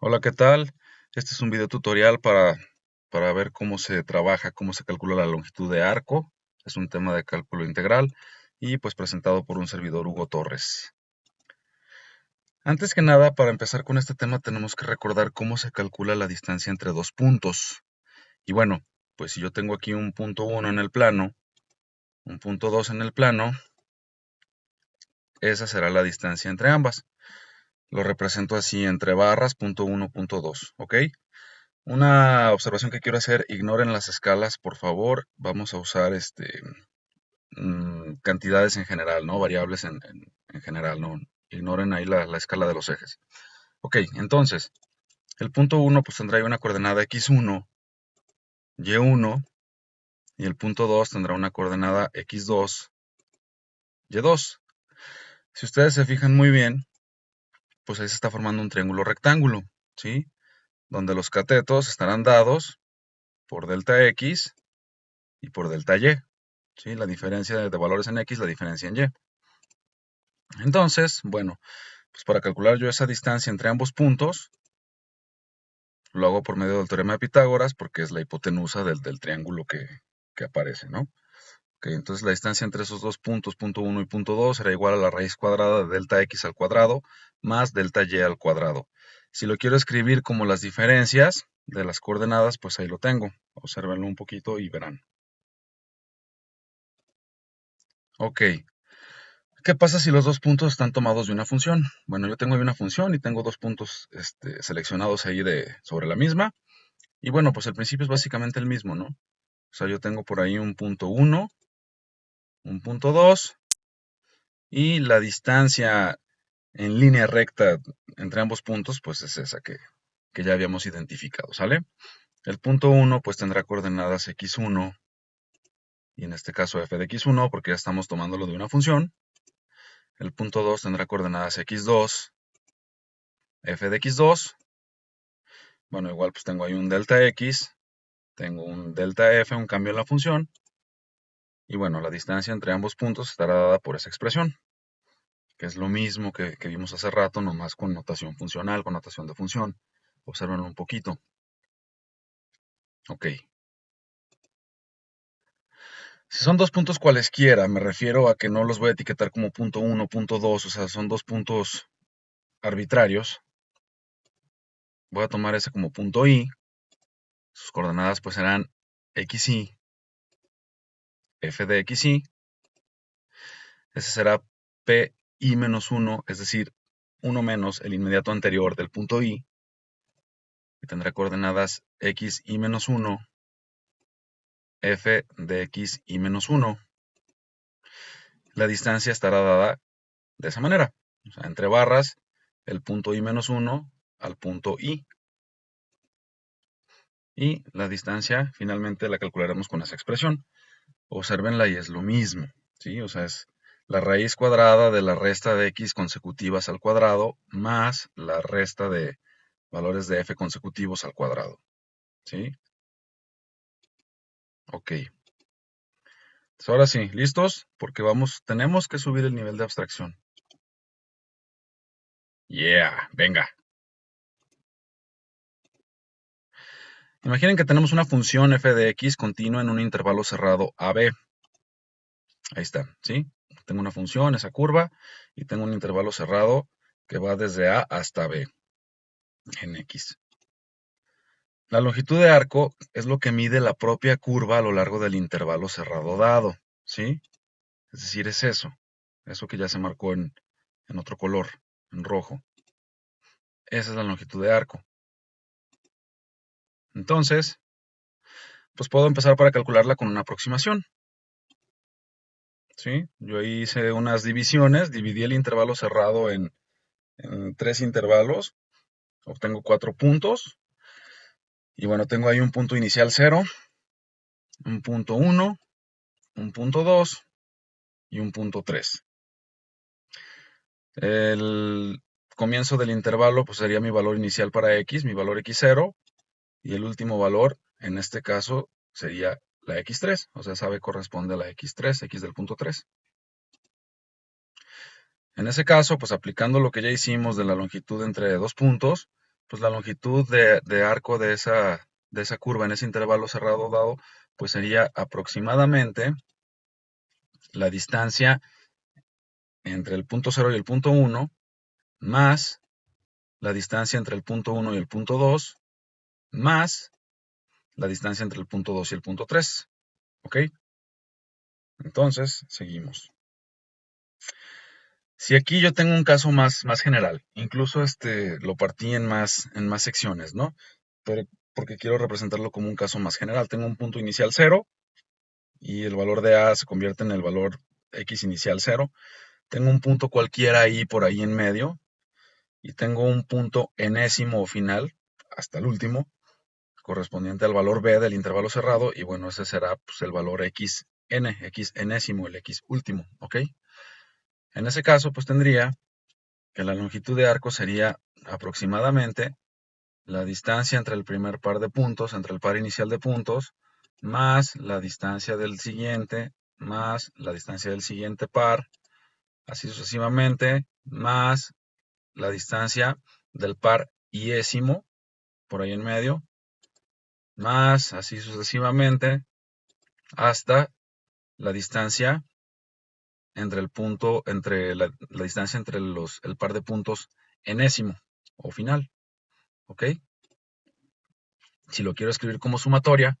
Hola, ¿qué tal? Este es un video tutorial para ver cómo se trabaja, cómo se calcula la longitud de arco. Es un tema de cálculo integral y pues presentado por un servidor Hugo Torres. Antes que nada, para empezar con este tema tenemos que recordar cómo se calcula la distancia entre dos puntos. Y bueno, pues si yo tengo aquí un punto 1 en el plano, un punto 2 en el plano, esa será la distancia entre ambas. Lo represento así entre barras, punto 1, punto 2, ¿ok? Una observación que quiero hacer, ignoren las escalas, por favor. Vamos a usar cantidades en general, ¿no? Variables en general, ¿no? Ignoren ahí la escala de los ejes. Ok, entonces, el punto 1 pues tendrá ahí una coordenada x1, y1, y el punto 2 tendrá una coordenada x2, y2. Si ustedes se fijan muy bien, pues ahí se está formando un triángulo rectángulo, ¿sí? Donde los catetos estarán dados por delta x y por delta y. ¿Sí? La diferencia de valores en X, la diferencia en Y. Entonces, bueno, pues para calcular yo esa distancia entre ambos puntos, lo hago por medio del teorema de Pitágoras, porque es la hipotenusa del triángulo que aparece, ¿no? Ok, entonces la distancia entre esos dos puntos, punto 1 y punto 2, será igual a la raíz cuadrada de delta x al cuadrado más delta y al cuadrado. Si lo quiero escribir como las diferencias de las coordenadas, pues ahí lo tengo. Obsérvenlo un poquito y verán. Ok, ¿qué pasa si los dos puntos están tomados de una función? Bueno, yo tengo ahí una función y tengo dos puntos seleccionados ahí sobre la misma. Y bueno, pues el principio es básicamente el mismo, ¿no? O sea, yo tengo por ahí un punto 1, un punto 2 y la distancia en línea recta entre ambos puntos, pues es esa que ya habíamos identificado, ¿sale? El punto 1 pues tendrá coordenadas x1 y en este caso f de x1 porque ya estamos tomándolo de una función. El punto 2 tendrá coordenadas x2, f de x2. Bueno, igual pues tengo ahí un delta x, tengo un delta f, un cambio en la función. Y bueno, la distancia entre ambos puntos estará dada por esa expresión, que es lo mismo que vimos hace rato, nomás con notación funcional, con notación de función. Observen un poquito. Ok. Si son dos puntos cualesquiera, me refiero a que no los voy a etiquetar como punto 1, punto 2, o sea, son dos puntos arbitrarios. Voy a tomar ese como punto i. Sus coordenadas pues serán xy, f de xy. Ese será pi menos 1, es decir, 1 menos el inmediato anterior del punto i, que tendrá coordenadas xy menos 1, f de xy menos 1. La distancia estará dada de esa manera, o sea, entre barras, el punto i menos 1 al punto i. Y la distancia finalmente la calcularemos con esa expresión. Observenla y es lo mismo, ¿sí? O sea, es la raíz cuadrada de la resta de x consecutivas al cuadrado más la resta de valores de f consecutivos al cuadrado, ¿sí? Ok. Entonces, ahora sí, ¿listos? Porque tenemos que subir el nivel de abstracción. Yeah, venga. Imaginen que tenemos una función f de x continua en un intervalo cerrado AB. Ahí está, ¿sí? Tengo una función, esa curva, y tengo un intervalo cerrado que va desde A hasta B en X. La longitud de arco es lo que mide la propia curva a lo largo del intervalo cerrado dado, ¿sí? Es decir, es eso que ya se marcó en otro color, en rojo. Esa es la longitud de arco. Entonces, pues puedo empezar para calcularla con una aproximación, ¿sí? Yo ahí hice unas divisiones, dividí el intervalo cerrado en tres intervalos, obtengo 4 puntos. Y bueno, tengo ahí un punto inicial 0, un punto 1, un punto 2 y un punto 3. El comienzo del intervalo pues sería mi valor inicial para x, mi valor x0, y el último valor, en este caso, sería la x3. O sea, sabe corresponde a la x3, x del punto 3. En ese caso, pues aplicando lo que ya hicimos de la longitud entre dos puntos, Pues la longitud de arco de esa curva en ese intervalo cerrado dado, pues sería aproximadamente la distancia entre el punto 0 y el punto 1 más la distancia entre el punto 1 y el punto 2 más la distancia entre el punto 2 y el punto 3. ¿Ok? Entonces, seguimos. Si aquí yo tengo un caso más general, incluso lo partí en más secciones, ¿no? Pero porque quiero representarlo como un caso más general. Tengo un punto inicial 0 y el valor de A se convierte en el valor X inicial 0. Tengo un punto cualquiera ahí por ahí en medio y tengo un punto enésimo o final, hasta el último, correspondiente al valor B del intervalo cerrado, y bueno, ese será pues, el valor xn, x enésimo, el x último, ¿ok? En ese caso, pues tendría que la longitud de arco sería aproximadamente la distancia entre el primer par de puntos, entre el par inicial de puntos, más la distancia del siguiente, más la distancia del siguiente par, así sucesivamente, más la distancia del par iésimo, por ahí en medio, más así sucesivamente, hasta la distancia entre el punto, entre la distancia entre el par de puntos enésimo o final, ¿ok? Si lo quiero escribir como sumatoria,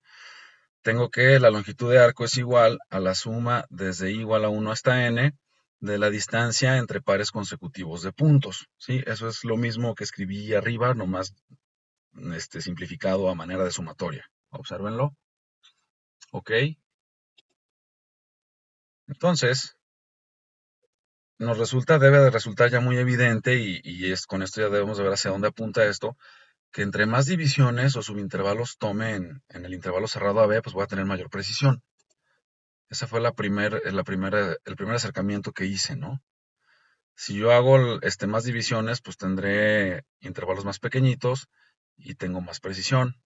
tengo que la longitud de arco es igual a la suma desde i igual a 1 hasta n de la distancia entre pares consecutivos de puntos, ¿sí? Eso es lo mismo que escribí arriba, nomás simplificado a manera de sumatoria. Obsérvenlo, ¿ok? Entonces, debe de resultar ya muy evidente con esto ya debemos de ver hacia dónde apunta esto, que entre más divisiones o subintervalos tome en el intervalo cerrado AB, pues voy a tener mayor precisión. Ese fue el primer acercamiento que hice, ¿no? Si yo hago más divisiones, pues tendré intervalos más pequeñitos y tengo más precisión.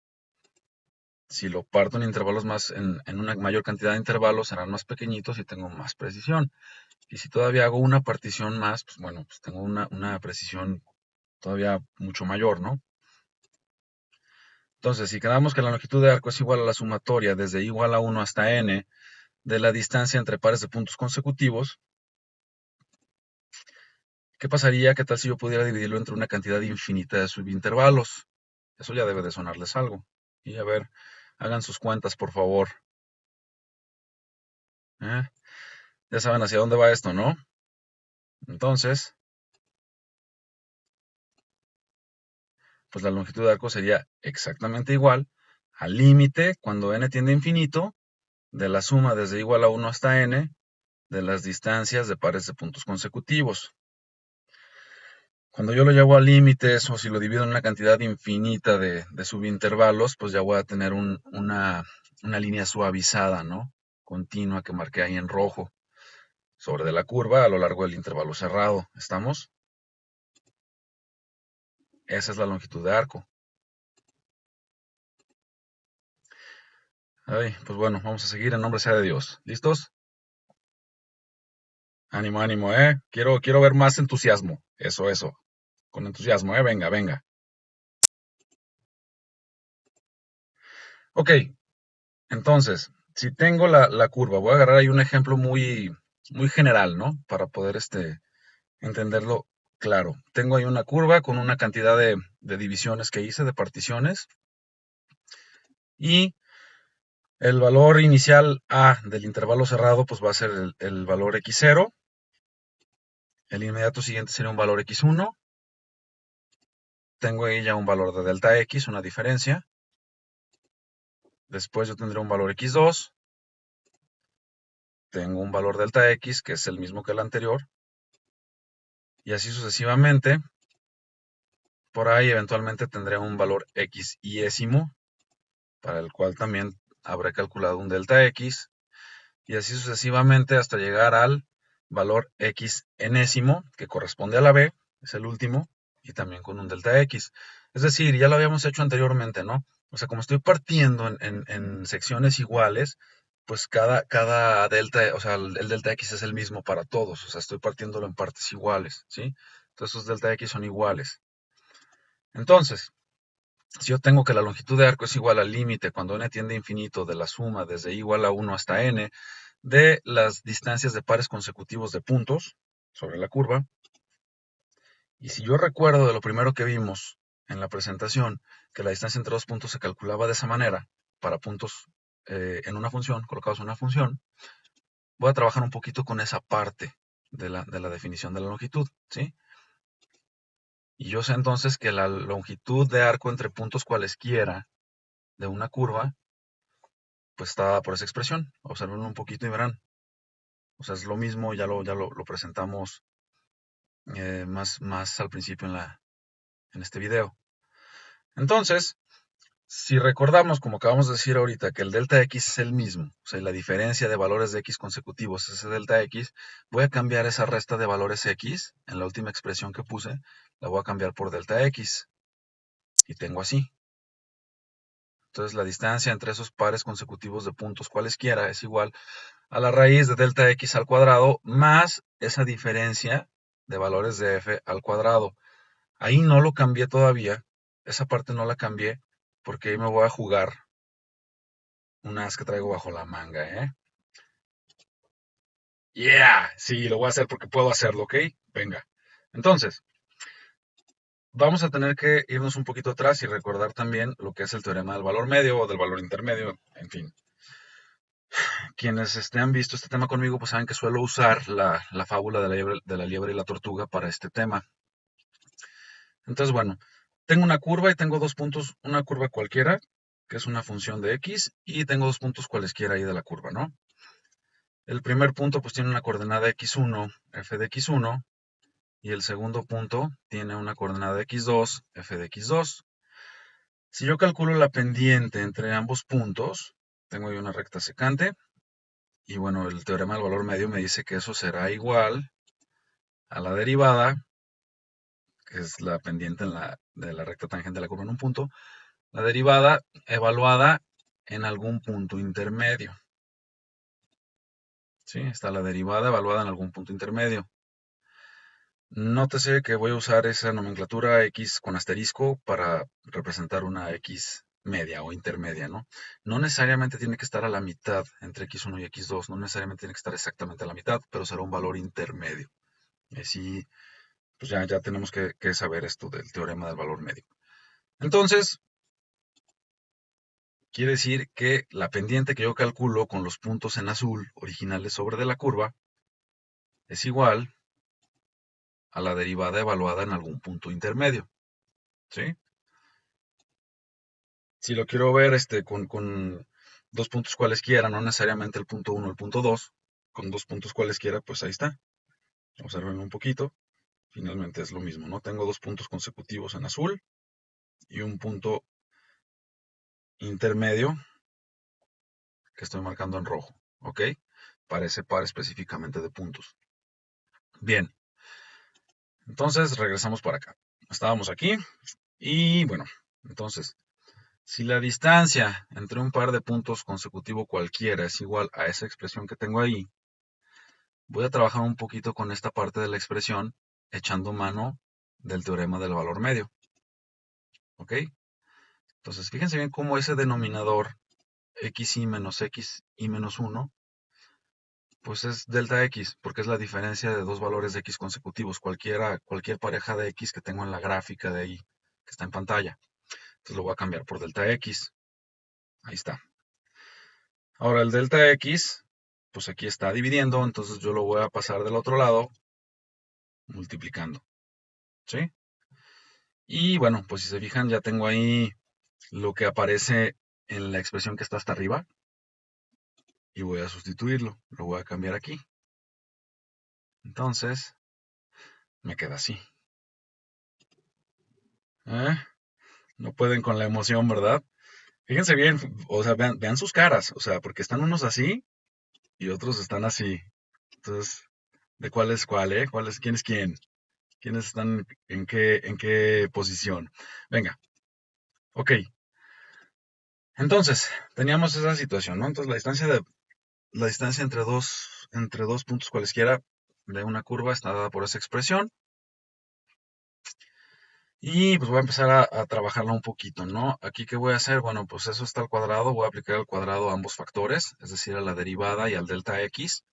Si lo parto en intervalos en una mayor cantidad de intervalos, serán más pequeñitos y tengo más precisión. Y si todavía hago una partición más, pues bueno, pues tengo una precisión todavía mucho mayor, ¿no? Entonces, si quedamos que la longitud de arco es igual a la sumatoria desde igual a 1 hasta n de la distancia entre pares de puntos consecutivos, ¿qué pasaría? ¿Qué tal si yo pudiera dividirlo entre una cantidad infinita de subintervalos? Eso ya debe de sonarles algo. Y a ver, hagan sus cuentas, por favor. ¿Eh? Ya saben hacia dónde va esto, ¿no? Entonces, pues la longitud de arco sería exactamente igual al límite cuando n tiende a infinito de la suma desde igual a 1 hasta n de las distancias de pares de puntos consecutivos. Cuando yo lo llevo a límites o si lo divido en una cantidad infinita de subintervalos, pues ya voy a tener una línea suavizada, ¿no? Continua que marqué ahí en rojo sobre de la curva a lo largo del intervalo cerrado. ¿Estamos? Esa es la longitud de arco. Ay, pues bueno, vamos a seguir en nombre sea de Dios. ¿Listos? Ánimo, ánimo, ¿eh? Quiero ver más entusiasmo. Eso. Con entusiasmo, ¿eh? Venga, venga. Ok, entonces, si tengo la curva, voy a agarrar ahí un ejemplo muy general, ¿no? Para poder entenderlo claro. Tengo ahí una curva con una cantidad de divisiones que hice, de particiones, y el valor inicial A del intervalo cerrado, pues va a ser el valor x0. El inmediato siguiente sería un valor x1. Tengo ahí ya un valor de delta x, una diferencia. Después yo tendré un valor x2. Tengo un valor delta x, que es el mismo que el anterior. Y así sucesivamente. Por ahí eventualmente tendré un valor x iésimo, para el cual también habré calculado un delta x. Y así sucesivamente hasta llegar al valor x enésimo, que corresponde a la b, es el último, y también con un delta x. Es decir, ya lo habíamos hecho anteriormente, ¿no? O sea, como estoy partiendo en secciones iguales, pues cada delta, o sea, el delta x es el mismo para todos, o sea, estoy partiéndolo en partes iguales, ¿sí? Entonces, esos delta x son iguales. Entonces, Si yo tengo que la longitud de arco es igual al límite cuando n tiende a infinito de la suma desde i igual a 1 hasta n de las distancias de pares consecutivos de puntos sobre la curva. Y si yo recuerdo de lo primero que vimos en la presentación, que la distancia entre dos puntos se calculaba de esa manera, para puntos en una función, colocados en una función, voy a trabajar un poquito con esa parte de la definición de la longitud, ¿sí? Y yo sé entonces que la longitud de arco entre puntos cualesquiera de una curva, pues está dada por esa expresión. Observen un poquito y verán. O sea, es lo mismo, ya lo presentamos más al principio en este video. Entonces, si recordamos, como acabamos de decir ahorita, que el delta x es el mismo, o sea, la diferencia de valores de x consecutivos es ese delta x, voy a cambiar esa resta de valores x, en la última expresión que puse, la voy a cambiar por delta x, y tengo así. Entonces, la distancia entre esos pares consecutivos de puntos cualesquiera es igual a la raíz de delta x al cuadrado más esa diferencia de valores de f al cuadrado. Ahí no lo cambié todavía, esa parte no la cambié, porque ahí me voy a jugar un as que traigo bajo la manga, ¿eh? Yeah, sí, lo voy a hacer porque puedo hacerlo, ¿ok? Venga. Entonces, vamos a tener que irnos un poquito atrás y recordar también lo que es el teorema del valor medio o del valor intermedio, en fin. Quienes han visto este tema conmigo, pues saben que suelo usar la fábula de la liebre y la tortuga para este tema. Entonces, bueno, tengo una curva y tengo dos puntos, una curva cualquiera, que es una función de x, y tengo dos puntos cualesquiera ahí de la curva, ¿no? El primer punto pues tiene una coordenada x1, f de x1, y el segundo punto tiene una coordenada de x2, f de x2. Si yo calculo la pendiente entre ambos puntos, tengo ahí una recta secante, y bueno, el teorema del valor medio me dice que eso será igual a la derivada, que es la pendiente de la recta tangente de la curva en un punto, la derivada evaluada en algún punto intermedio. ¿Sí? Está la derivada evaluada en algún punto intermedio. Nótese que voy a usar esa nomenclatura x con asterisco para representar una x media o intermedia, ¿no? No necesariamente tiene que estar a la mitad entre x1 y x2, no necesariamente tiene que estar exactamente a la mitad, pero será un valor intermedio. Así, pues ya tenemos que saber esto del teorema del valor medio. Entonces, quiere decir que la pendiente que yo calculo con los puntos en azul originales sobre de la curva es igual a la derivada evaluada en algún punto intermedio, ¿sí? Si lo quiero ver con dos puntos cualesquiera, no necesariamente el punto 1 o el punto 2, con dos puntos cualesquiera, pues ahí está. Observen un poquito. Finalmente es lo mismo, ¿no? Tengo dos puntos consecutivos en azul y un punto intermedio que estoy marcando en rojo, ¿ok? Para ese par específicamente de puntos. Bien, entonces regresamos para acá. Estábamos aquí y bueno, entonces, si la distancia entre un par de puntos consecutivo cualquiera es igual a esa expresión que tengo ahí, voy a trabajar un poquito con esta parte de la expresión echando mano del teorema del valor medio. ¿Ok? Entonces, fíjense bien cómo ese denominador xy menos xy menos 1, pues es delta x, porque es la diferencia de dos valores de x consecutivos, cualquier pareja de x que tengo en la gráfica de ahí, que está en pantalla. Entonces lo voy a cambiar por delta x. Ahí está. Ahora el delta x, pues aquí está dividiendo, entonces yo lo voy a pasar del otro lado multiplicando. ¿Sí? Y bueno, pues si se fijan, ya tengo ahí lo que aparece en la expresión que está hasta arriba. Y voy a sustituirlo. Lo voy a cambiar aquí. Entonces, me queda así. ¿Eh? No pueden con la emoción, ¿verdad? Fíjense bien, o sea, vean sus caras. O sea, porque están unos así y otros están así. Entonces, ¿de cuál es cuál, eh? ¿Quién es quién? ¿Quiénes están en qué posición? Venga, ok. Entonces, teníamos esa situación, ¿no? Entonces, la distancia entre dos puntos cualesquiera de una curva está dada por esa expresión. Y pues voy a empezar a trabajarla un poquito, ¿no? Aquí, ¿qué voy a hacer? Bueno, pues eso está al cuadrado. Voy a aplicar al cuadrado a ambos factores, es decir, a la derivada y al delta x.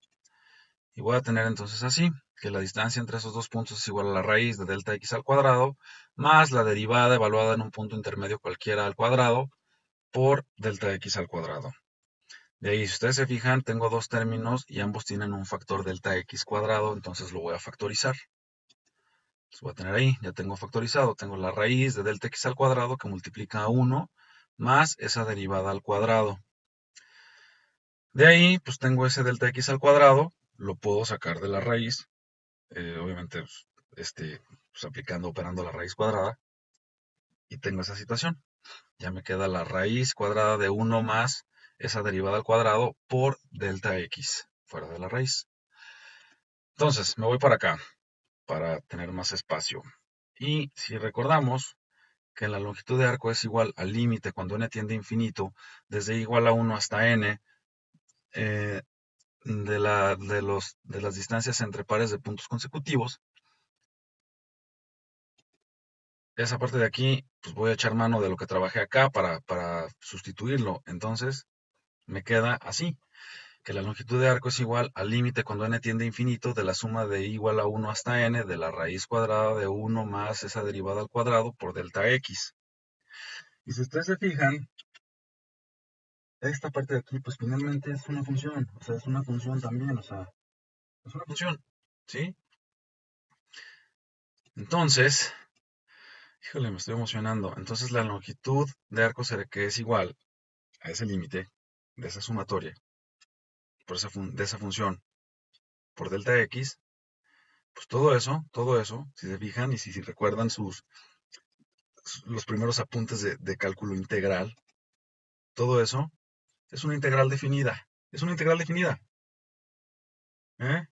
Y voy a tener entonces así, que la distancia entre esos dos puntos es igual a la raíz de delta x al cuadrado, más la derivada evaluada en un punto intermedio cualquiera al cuadrado, por delta x al cuadrado. De ahí, si ustedes se fijan, tengo dos términos y ambos tienen un factor delta x cuadrado, entonces lo voy a factorizar. Los voy a tener ahí, ya tengo factorizado, tengo la raíz de delta x al cuadrado que multiplica a 1 más esa derivada al cuadrado. De ahí, pues tengo ese delta x al cuadrado, lo puedo sacar de la raíz, obviamente pues, pues aplicando, operando la raíz cuadrada, y tengo esa situación. Ya me queda la raíz cuadrada de 1 más esa derivada al cuadrado por delta x, fuera de la raíz. Entonces, me voy para acá, para tener más espacio. Y si recordamos que la longitud de arco es igual al límite cuando n tiende a infinito, desde igual a 1 hasta n, eh, de las distancias entre pares de puntos consecutivos, esa parte de aquí, pues voy a echar mano de lo que trabajé acá para sustituirlo. Entonces, me queda así, que la longitud de arco es igual al límite cuando n tiende a infinito de la suma de igual a 1 hasta n de la raíz cuadrada de 1 más esa derivada al cuadrado por delta x. Y si ustedes se fijan, esta parte de aquí, pues finalmente es una función, o sea, es una función también, o sea, es una función, ¿sí? Entonces, híjole, me estoy emocionando. Entonces la longitud de arco será que es igual a ese límite de esa sumatoria, de esa función por delta x, pues todo eso, si se fijan y si recuerdan los primeros apuntes de cálculo integral, todo eso es una integral definida, es una integral definida, ¿eh?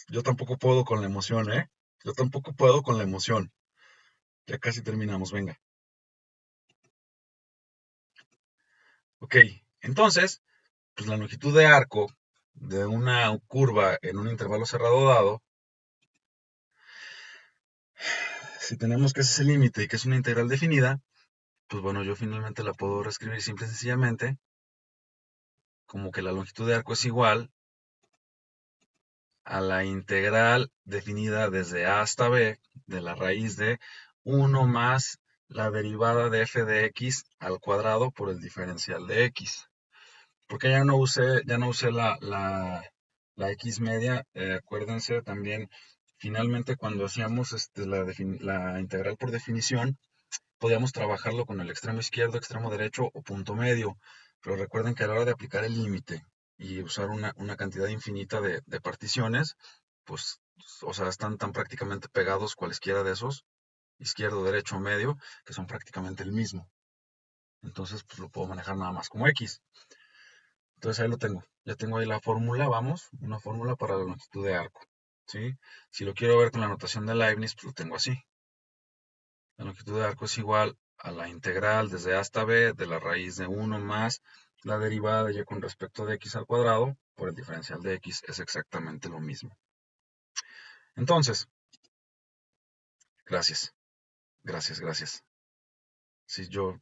Yo tampoco puedo con la emoción, ¿eh? Yo tampoco puedo con la emoción. Ya casi terminamos, venga. Ok, entonces, pues la longitud de arco de una curva en un intervalo cerrado dado, si tenemos que ese es el límite y que es una integral definida, pues bueno, yo finalmente la puedo reescribir simple y sencillamente como que la longitud de arco es igual a la integral definida desde a hasta b de la raíz de 1 más la derivada de f de x al cuadrado por el diferencial de x. Porque ya no usé la X media. Acuérdense también, finalmente cuando hacíamos la integral por definición, podíamos trabajarlo con el extremo izquierdo, extremo derecho o punto medio. Pero recuerden que a la hora de aplicar el límite y usar una cantidad infinita de particiones, pues, o sea, están tan prácticamente pegados cualesquiera de esos, izquierdo, derecho o medio, que son prácticamente el mismo. Entonces, pues lo puedo manejar nada más como X. Entonces ahí lo tengo. Ya tengo ahí la fórmula, vamos, una fórmula para la longitud de arco. ¿Sí? Si lo quiero ver con la notación de Leibniz, pues lo tengo así. La longitud de arco es igual a la integral desde a hasta b de la raíz de 1 más la derivada de y con respecto de x al cuadrado por el diferencial de x es exactamente lo mismo. Entonces, gracias, gracias, gracias. Sí, yo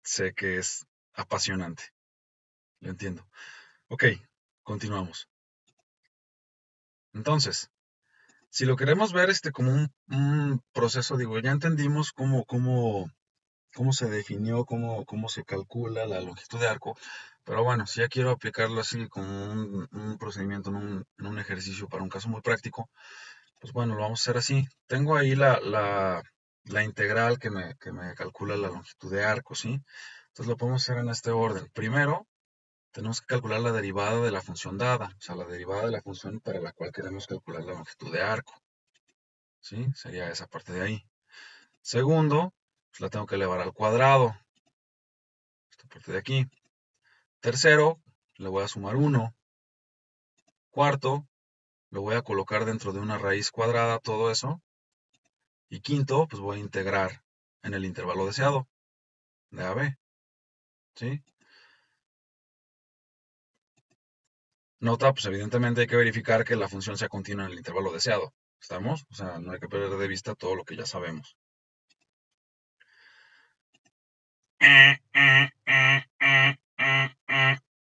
sé que es apasionante, lo entiendo. Ok, continuamos. Entonces, si lo queremos ver como un proceso, digo, ya entendimos cómo se definió, cómo se calcula la longitud de arco, pero bueno, si ya quiero aplicarlo así como un procedimiento en un ejercicio para un caso muy práctico, pues bueno, lo vamos a hacer así. Tengo ahí la integral que me calcula la longitud de arco, ¿sí? Entonces lo podemos hacer en este orden. Primero, tenemos que calcular la derivada de la función dada, o sea, la derivada de la función para la cual queremos calcular la longitud de arco. ¿Sí? Sería esa parte de ahí. Segundo, pues la tengo que elevar al cuadrado, esta parte de aquí. Tercero, le voy a sumar 1. Cuarto, lo voy a colocar dentro de una raíz cuadrada, todo eso. Y quinto, pues voy a integrar en el intervalo deseado, de a b. ¿Sí? Nota, pues evidentemente hay que verificar que la función sea continua en el intervalo deseado. ¿Estamos? O sea, no hay que perder de vista todo lo que ya sabemos.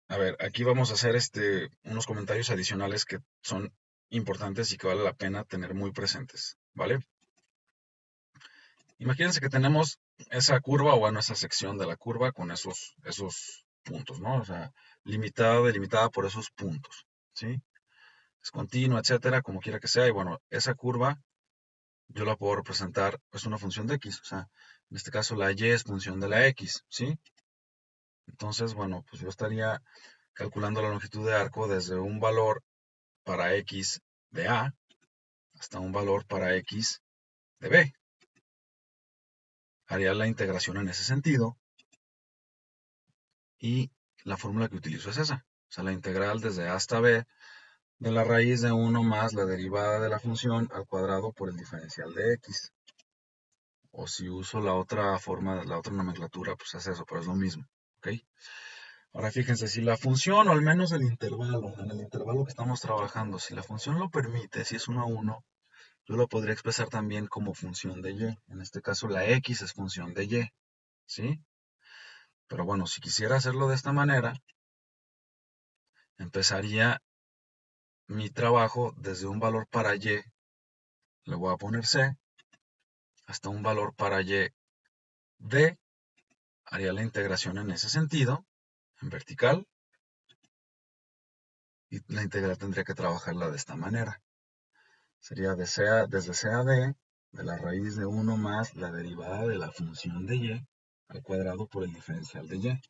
A ver, aquí vamos a hacer unos comentarios adicionales que son importantes y que vale la pena tener muy presentes, ¿vale? Imagínense que tenemos esa curva, o bueno, esa sección de la curva con esos puntos, ¿no? O sea, delimitada por esos puntos, ¿sí? Es continua, etcétera, como quiera que sea. Y bueno, esa curva yo la puedo representar, es una función de x, o sea, en este caso la y es función de la x, ¿sí? Entonces, bueno, pues yo estaría calculando la longitud de arco desde un valor para x de A hasta un valor para x de B. Haría la integración en ese sentido y la fórmula que utilizo es esa. O sea, la integral desde A hasta B de la raíz de 1 más la derivada de la función al cuadrado por el diferencial de x. O si uso la otra forma, la otra nomenclatura, pues es eso, pero es lo mismo. ¿Ok? Ahora fíjense, si la función, o al menos el intervalo, en el intervalo que estamos trabajando, si la función lo permite, si es 1 a 1, yo lo podría expresar también como función de y. En este caso, la x es función de y. ¿Sí? Pero bueno, si quisiera hacerlo de esta manera, empezaría mi trabajo desde un valor para y, le voy a poner c, hasta un valor para y d, haría la integración en ese sentido, en vertical, y la integral tendría que trabajarla de esta manera. Sería desde c a d, de la raíz de 1 más la derivada de la función de y al cuadrado por el diferencial de y.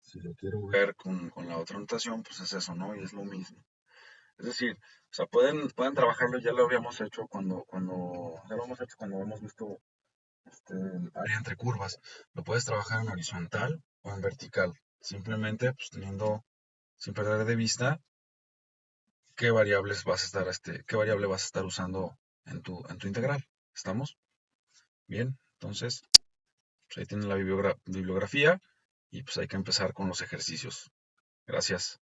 Si lo quiero ver con la otra notación, pues es eso, ¿no? Y es lo mismo. Es decir, o sea, pueden trabajarlo, ya lo habíamos hecho ya lo hemos hecho cuando hemos visto el área entre curvas. Lo puedes trabajar en horizontal o en vertical. Simplemente, pues sin perder de vista qué variable vas a estar usando en tu integral. ¿Estamos? Bien, entonces, pues ahí tienen la bibliografía y pues hay que empezar con los ejercicios. Gracias.